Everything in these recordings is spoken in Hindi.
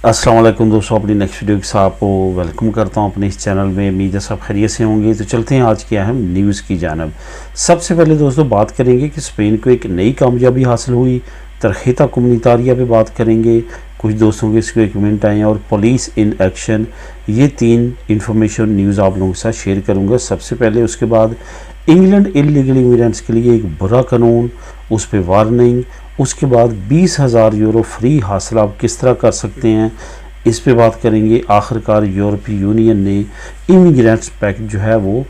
अस्सलाम वालेकुम दोस्तों, अपनी नेक्स्ट वीडियो के साथ आपको वेलकम करता हूं अपने इस चैनल में। उम्मीद है सब खैरियत से होंगे। तो चलते हैं आज की अहम न्यूज़ की जानब। सबसे पहले दोस्तों बात करेंगे कि स्पेन को एक नई कामयाबी हासिल हुई। तरखेता कम्युनितारिया पे बात करेंगे, कुछ दोस्तों के इसके कमेंट आए हैं, और पुलिस इन एक्शन, ये 3 इंफॉर्मेशन न्यूज़ आप लोगों के साथ शेयर करूँगा सबसे पहले। उसके बाद इंग्लैंड इलीगल इमिग्रेंट्स के लिए एक बुरा कानून, उस पर वार्निंग। उसके बाद 20,000 यूरो फ्री हासिल आप किस तरह कर सकते हैं, इस पे बात करेंगे। आखिरकार यूरोपीय यूनियन ने इमिग्रेंट्स पैक्ट जो है वो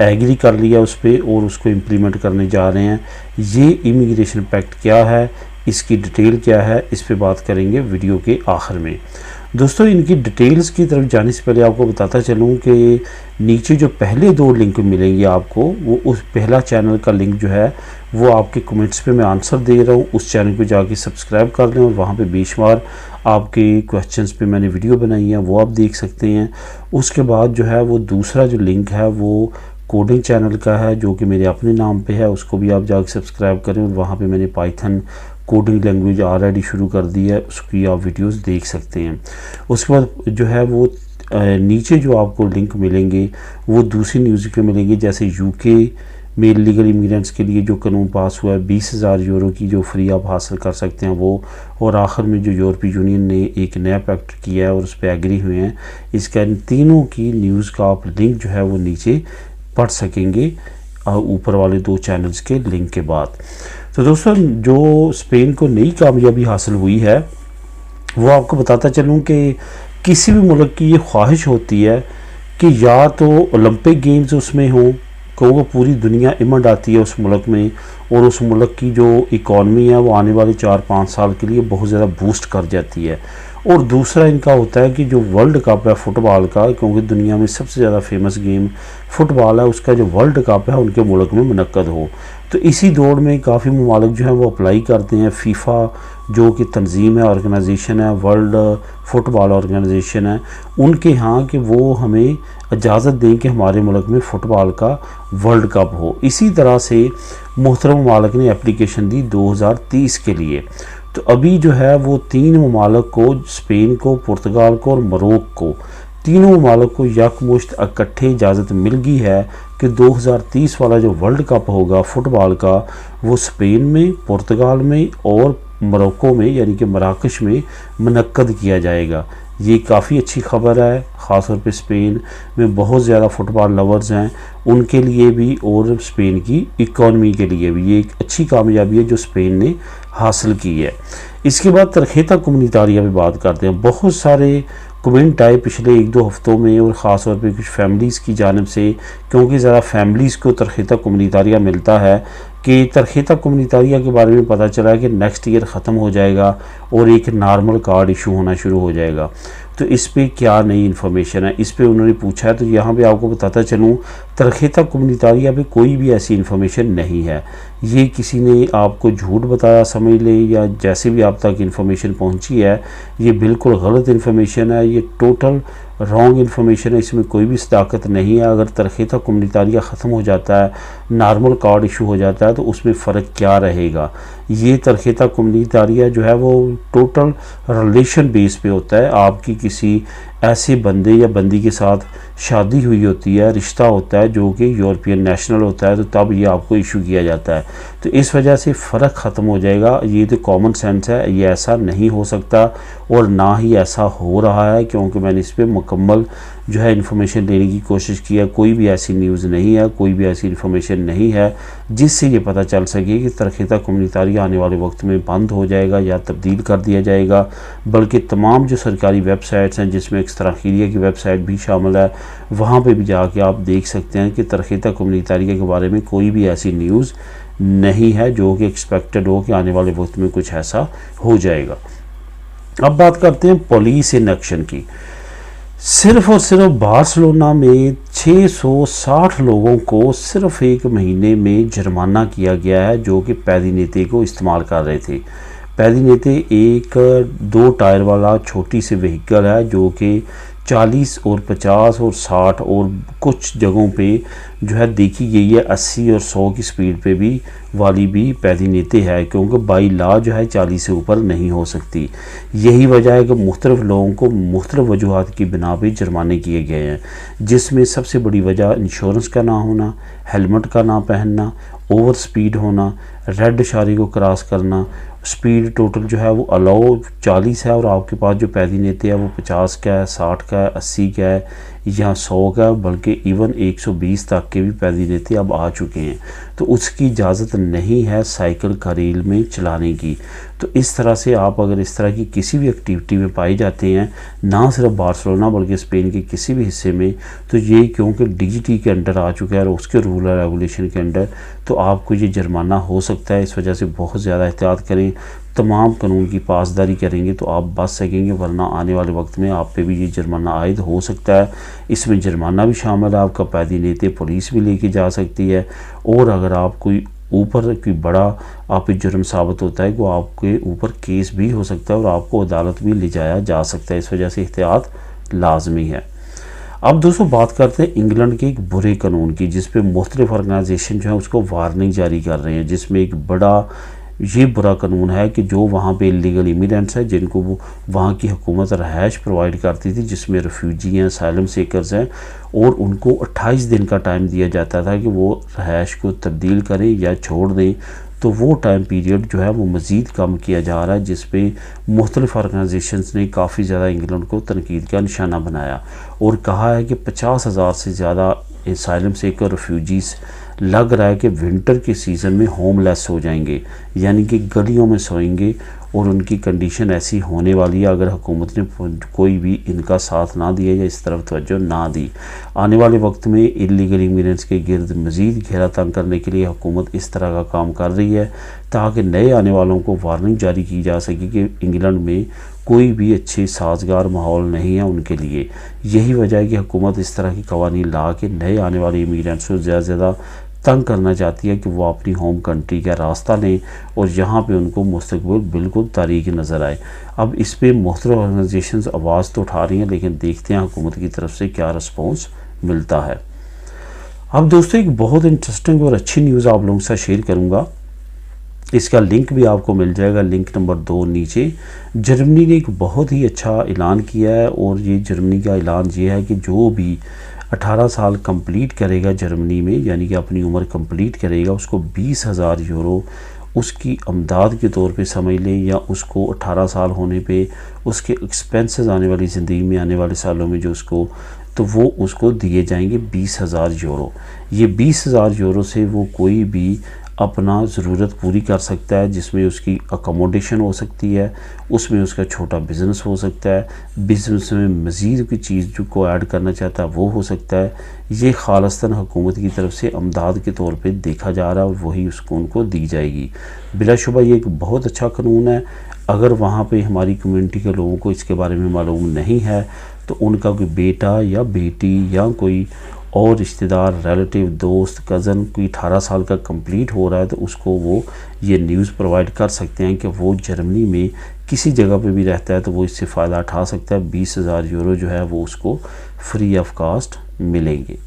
एग्री कर लिया उस पर, और उसको इम्प्लीमेंट करने जा रहे हैं। ये इमिग्रेशन पैक्ट क्या है, इसकी डिटेल क्या है, इस पे बात करेंगे वीडियो के आखिर में। दोस्तों इनकी डिटेल्स की तरफ जाने से पहले आपको बताता चलूँ कि नीचे जो पहले 2 लिंक मिलेंगे आपको, वो उस पहला चैनल का लिंक जो है वो आपके कमेंट्स पे मैं आंसर दे रहा हूँ। उस चैनल पे जाके सब्सक्राइब कर लें, और वहाँ पे बेशुमार आपके क्वेश्चंस पे मैंने वीडियो बनाई है, वो आप देख सकते हैं। उसके बाद जो है वो दूसरा जो लिंक है वो कोडिंग चैनल का है, जो कि मेरे अपने नाम पे है, उसको भी आप जाके सब्सक्राइब करें। और वहाँ पे मैंने पाइथन कोडिंग लैंग्वेज ऑलरेडी शुरू कर दी है, उसकी आप वीडियोस देख सकते हैं। उसके बाद जो है वो नीचे जो आपको लिंक मिलेंगे वो दूसरी न्यूज़ के मिलेंगे, जैसे यूके में इलीगल इमिग्रेंट्स के लिए जो कानून पास हुआ है, 20,000 यूरो की जो फ्री आप हासिल कर सकते हैं वो। और आखिर में जो यूरोपीय यूनियन ने एक नया पैक्ट किया है और उस पर एग्री हुए हैं, इसका इन तीनों की न्यूज़ का आप लिंक जो है वो नीचे पढ़ सकेंगे ऊपर वाले 2 चैनल्स के लिंक के बाद। तो दोस्तों जो स्पेन को नई कामयाबी हासिल हुई है वो आपको बताता चलूँ कि किसी भी मुल्क की ये ख्वाहिश होती है कि या तो ओलंपिक गेम्स उसमें हों, क्योंकि पूरी दुनिया इमंड आती है उस मुल्क में, और उस मुल्क की जो इकॉनमी है वो आने वाले 4-5 साल के लिए बहुत ज़्यादा बूस्ट कर जाती है। और दूसरा इनका होता है कि जो वर्ल्ड कप है फुटबॉल का, क्योंकि दुनिया में सबसे ज़्यादा फेमस गेम फुटबॉल है, उसका जो वर्ल्ड कप है उनके मुल्क में मुनक्कद हो। तो इसी दौड़ में काफ़ी ममालिक जो हैं वो अप्लाई करते हैं। फीफा जो कि तंजीम है, ऑर्गेनाइजेशन है, वर्ल्ड फुटबॉल ऑर्गेनाइजेशन है, उनके यहाँ कि वो हमें इजाज़त दें कि हमारे मुल्क में फ़ुटबॉल का वर्ल्ड कप हो। इसी तरह से मुहतरम ममालिक ने एप्लीकेशन दी 2030 के लिए। तो अभी जो है वो 3 ममालिक को, स्पेन को, पुर्तगाल को और मोरक्को को, तीनों ममालिक को यकमुश्त इकट्ठे इजाज़त मिल गई है कि 2030 वाला जो वर्ल्ड कप होगा फुटबॉल का वो स्पेन में, पुर्तगाल में और मोरक्को में यानी कि मराकश में मुनक्कद किया जाएगा। ये काफ़ी अच्छी खबर है, ख़ास तौर पे स्पेन में बहुत ज़्यादा फ़ुटबॉल लवर्स हैं, उनके लिए भी और स्पेन की इकॉनमी के लिए भी ये एक अच्छी कामयाबी है जो स्पेन ने हासिल की है। इसके बाद तरखेता कम्युनितारिया पे बात करते हैं। बहुत सारे कमेंट आए पिछले 1-2 हफ्तों में, और ख़ास तौर पे कुछ फैमिलीज़ की जानिब से, क्योंकि ज़रा फैमिलीज़ को तरखेता कम्युनितारिया मिलता है कि तरखेता कम्युनितारिया के बारे में पता चला है कि नेक्स्ट ईयर ख़त्म हो जाएगा और एक नॉर्मल कार्ड इशू होना शुरू हो जाएगा। तो इस पे क्या नई इन्फॉर्मेशन है, इस पे उन्होंने पूछा है। तो यहाँ पे आपको बताता चलूँ, तरखेता कम्युनितारिया पे कोई भी ऐसी इन्फॉर्मेशन नहीं है। ये किसी ने आपको झूठ बताया समझ ले, या जैसे भी आप तक इन्फॉर्मेशन पहुँची है ये बिल्कुल गलत इन्फॉर्मेशन है, ये टोटल रॉन्ग इन्फॉर्मेशन है, इसमें कोई भी सदाकत नहीं है। अगर तरखेता कम्युनितारिया ख़त्म हो जाता है, नॉर्मल कार्ड इशू हो जाता है, तो उसमें फ़र्क क्या रहेगा। ये तरखेता कम्युनितारिया जो है वो टोटल रिलेशन बेस पे होता है। आपकी किसी ऐसे बंदे या बंदी के साथ शादी हुई होती है, रिश्ता होता है जो कि यूरोपियन नेशनल होता है, तो तब ये आपको इशू किया जाता है। तो इस वजह से फ़र्क ख़त्म हो जाएगा। ये तो कॉमन सेंस है, ये ऐसा नहीं हो सकता और ना ही ऐसा हो रहा है, क्योंकि मैंने इस पर मुकम्मल जो है इन्फॉर्मेशन देने की कोशिश की है। कोई भी ऐसी न्यूज़ नहीं है, कोई भी ऐसी इन्फॉर्मेशन नहीं है जिससे ये पता चल सके कि तरखेता कम्युनितारिया आने वाले वक्त में बंद हो जाएगा या तब्दील कर दिया जाएगा। बल्कि तमाम जो सरकारी वेबसाइट्स हैं, जिसमें तरखेता की वेबसाइट भी शामिल है, वहाँ पे भी जाके आप देख सकते हैं कि तरखेता कम्युनितारिया के बारे में कोई भी ऐसी न्यूज़ नहीं है जो कि एक्सपेक्टेड हो कि आने वाले वक्त में कुछ ऐसा हो जाएगा। अब बात करते हैं पुलिस इन एक्शन की। सिर्फ और सिर्फ बार्सिलोना में 660 लोगों को सिर्फ 1 महीने में जुर्माना किया गया है, जो कि पैदीनेते को इस्तेमाल कर रहे थे। पैदीनेते एक 2 टायर वाला छोटी सी व्हीकल है जो कि 40 और 50 और 60 और कुछ जगहों पे जो है देखी गई है 80 और 100 की स्पीड पे भी वाली भी पैदी नीति है, क्योंकि बाई लॉ जो है 40 से ऊपर नहीं हो सकती। यही वजह है कि मुख्तलिफ लोगों को मुख्तलिफ वजूहात की बिना पर जुर्माने किए गए हैं, जिसमें सबसे बड़ी वजह इंश्योरेंस का ना होना, हेलमेट का ना पहनना, ओवर स्पीड होना, रेड इशारे को क्रॉस करना, स्पीड टोटल जो है वो अलाउ 40 है और आपके पास जो पैदी नीति है वो 50 का है, 60 का है, 80 का है या 100 का, बल्कि इवन 120 तक के भी पैदी नीति अब आ चुके हैं। तो उसकी इजाज़त नहीं है साइकिल का रेल में चलाने की। तो इस तरह से आप अगर इस तरह की किसी भी एक्टिविटी में पाए जाते हैं, ना सिर्फ बार्सिलोना बल्कि स्पेन के किसी भी हिस्से में, तो ये क्योंकि डीजीटी के अंडर आ चुका है और उसके रूल और रेगुलेशन के अंडर, तो आपको ये जुर्माना हो सकता है। इस वजह से बहुत ज़्यादा एहतियात करें, तमाम कानून की पासदारी करेंगे तो आप बच सकेंगे, वरना आने वाले वक्त में आप पे भी ये जुर्माना आयद हो सकता है। इसमें जुर्माना भी शामिल है, आपका पैदी नीति पुलिस भी लेके जा सकती है, और अगर आप कोई ऊपर कोई बड़ा आप पे जुर्म साबित होता है तो आपके ऊपर केस भी हो सकता है और आपको अदालत भी ले जाया जा सकता है। इस वजह से एहतियात लाजमी है। अब दोस्तों बात करते हैं इंग्लैंड के एक बुरे कानून की, जिस पे मुख्तलिफ ऑर्गेनाइजेशन जो है उसको वार्निंग जारी कर रहे हैं, जिसमें एक बड़ा ये बुरा कानून है कि जो वहाँ पे इलीगल इमिग्रेंट्स हैं, जिनको वो वहाँ की हुकूमत रहायश प्रोवाइड करती थी, जिसमें रेफ्यूजी हैं, असाइलम सीकर्स हैं, और उनको 28 दिन का टाइम दिया जाता था कि वो रहायश को तब्दील करें या छोड़ दें। तो वो टाइम पीरियड जो है वो मज़ीद कम किया जा रहा है, जिस पे मुख्तलिफ ऑर्गेनाइजेशंस ने काफ़ी ज़्यादा इंग्लैंड को तनकीद का निशाना बनाया और कहा है कि 50,000 से ज़्यादा असाइलम सीकर रेफ्यूजीज़ लग रहा है कि विंटर के सीज़न में होमलेस हो जाएंगे, यानी कि गलियों में सोएंगे, और उनकी कंडीशन ऐसी होने वाली है अगर हुकूमत ने कोई भी इनका साथ ना दिया या इस तरफ तवज्जो ना दी। आने वाले वक्त में इलीगल इमिग्रेंट्स के गिर्द मज़ीद घेरा तंग करने के लिए हुकूमत इस तरह का काम कर रही है, ताकि नए आने वालों को वार्निंग जारी की जा सके कि इंग्लैंड में कोई भी अच्छे साजगार माहौल नहीं है उनके लिए। यही वजह है कि हुकूमत इस तरह की कवानीन ला के नए आने वाले इमिग्रेंट्स को ज़्यादा से ज़्यादा तंग करना चाहती है कि वो अपनी होम कंट्री का रास्ता लें और यहाँ पे उनको मुस्तकबिल बिल्कुल तारीक नज़र आए। अब इस पे मुख्तलिफ ऑर्गेनाइजेशंस आवाज़ तो उठा रही हैं, लेकिन देखते हैं हुकूमत की तरफ से क्या रिस्पॉन्स मिलता है। अब दोस्तों एक बहुत इंटरेस्टिंग और अच्छी न्यूज़ आप लोगों के साथ शेयर करूँगा, इसका लिंक भी आपको मिल जाएगा, लिंक नंबर 2 नीचे। जर्मनी ने एक बहुत ही अच्छा ऐलान किया है, और ये जर्मनी का ऐलान ये है कि जो भी 18 साल कंप्लीट करेगा जर्मनी में, यानी कि अपनी उम्र कंप्लीट करेगा, उसको 20,000 यूरो उसकी अमदाद के तौर पे समझ लें, या उसको 18 साल होने पे उसके एक्सपेंसेस आने वाली ज़िंदगी में आने वाले सालों में जो उसको, तो वो उसको दिए जाएंगे 20,000 यूरो। ये 20,000 यूरो से वो कोई भी अपना ज़रूरत पूरी कर सकता है, जिसमें उसकी अकोमोडेशन हो सकती है, उसमें उसका छोटा बिज़नेस हो सकता है, बिज़नेस में मज़ीद कोई चीज़ जो को ऐड करना चाहता है वो हो सकता है। ये खालिस्तान हुकूमत की तरफ से अमदाद के तौर पे देखा जा रहा है और वही उसको उनको दी जाएगी। बिलाशुबा ये एक बहुत अच्छा कानून है। अगर वहाँ पे हमारी कम्युनिटी के लोगों को इसके बारे में मालूम नहीं है, तो उनका कोई बेटा या बेटी या कोई और रिश्तेदार, रिलेटिव, दोस्त, कज़न कोई 18 साल का कंप्लीट हो रहा है, तो उसको वो ये न्यूज़ प्रोवाइड कर सकते हैं कि वो जर्मनी में किसी जगह पे भी रहता है तो वो इससे फ़ायदा उठा सकता है। 20,000 यूरो जो है वो उसको फ्री ऑफ कास्ट मिलेंगे।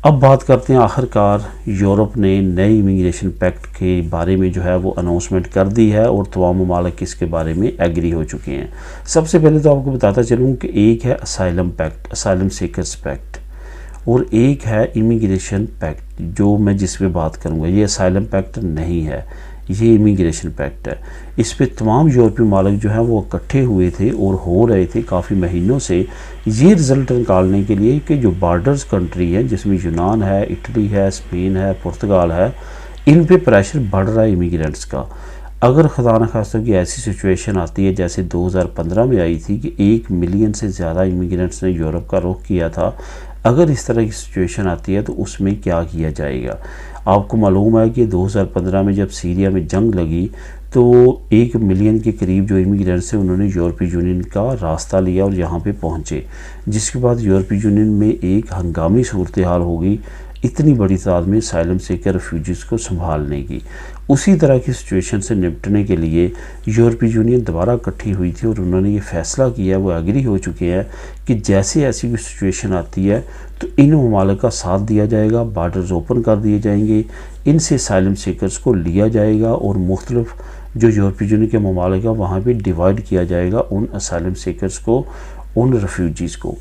अब बात करते हैं, आखिरकार यूरोप ने नए इमिग्रेशन पैक्ट के बारे में जो है वो अनाउंसमेंट कर दी है और तमाम ममालिक इसके बारे में एग्री हो चुके हैं। सबसे पहले तो आपको बताता चलूँ कि एक है asylum pact, asylum seekers pact, और एक है इमिग्रेशन पैक्ट जो मैं जिस पे बात करूँगा। ये असाइलम पैक्ट नहीं है, ये इमिग्रेशन पैक्ट है। इस पे तमाम यूरोपीय मालिक जो हैं वो इकट्ठे हुए थे और हो रहे थे काफ़ी महीनों से ये रिज़ल्ट निकालने के लिए कि जो बॉर्डर्स कंट्री हैं, जिसमें यूनान है, इटली है, स्पेन है, पुर्तगाल है, इन पे प्रेशर बढ़ रहा है इमिग्रेंट्स का। अगर खुदा न खास्ता की ऐसी सिचुएशन आती है जैसे 2015 में आई थी कि 1 मिलियन से ज़्यादा इमिग्रेंट्स ने यूरोप का रुख किया था, अगर इस तरह की सिचुएशन आती है तो उसमें क्या किया जाएगा। आपको मालूम है कि 2015 में जब सीरिया में जंग लगी तो 1 मिलियन के करीब जो इमिग्रेंट्स थे उन्होंने यूरोपीय यूनियन का रास्ता लिया और यहाँ पे पहुँचे, जिसके बाद यूरोपीय यूनियन में एक हंगामी सूरत हाल हो गई। इतनी बड़ी तादाद में साइलम सीकर रेफ्यूजीज़ को संभालने की। उसी तरह की सिचुएशन से निपटने के लिए यूरोपीय यूनियन दोबारा इकट्ठी हुई थी और उन्होंने ये फ़ैसला किया, वो एग्री हो चुके हैं कि जैसे ऐसी कोई सिचुएशन आती है तो इन ममालिक का साथ दिया जाएगा, बार्डर्स ओपन कर दिए जाएंगे, इनसे साइलम सीकर्स को लिया जाएगा और मुख्तलिफ जो यूरोपीय यूनियन के ममालिक है वहाँ पर डिवाइड किया जाएगा उन असाइलम सीकर्स को, उन रेफ्यूजीज़ को।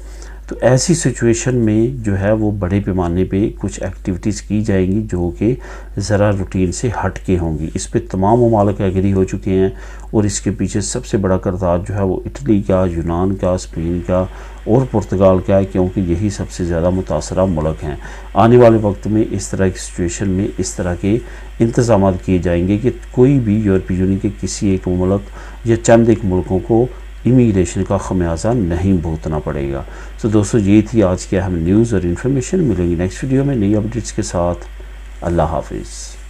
तो ऐसी सिचुएशन में जो है वो बड़े पैमाने पे कुछ एक्टिविटीज़ की जाएंगी जो कि ज़रा रूटीन से हट के होंगी। इस पे तमाम ममालिक एग्री हो चुके हैं और इसके पीछे सबसे बड़ा किरदार जो है वो इटली का, यूनान का, स्पेन का और पुर्तगाल का है, क्योंकि यही सबसे ज़्यादा मुतासरा मुल्क हैं। आने वाले वक्त में इस तरह की सिचुएशन में इस तरह के इंतज़ाम किए जाएंगे कि कोई भी यूरोपीय यूनियन के किसी एक मुल्क या चंद एक मुल्कों को इमिग्रेशन का खमियाजा नहीं भुगतना पड़ेगा। तो दोस्तों ये थी आज की अहम न्यूज़ और इन्फॉर्मेशन। मिलेंगी नेक्स्ट वीडियो में नई अपडेट्स के साथ। अल्लाह हाफिज़।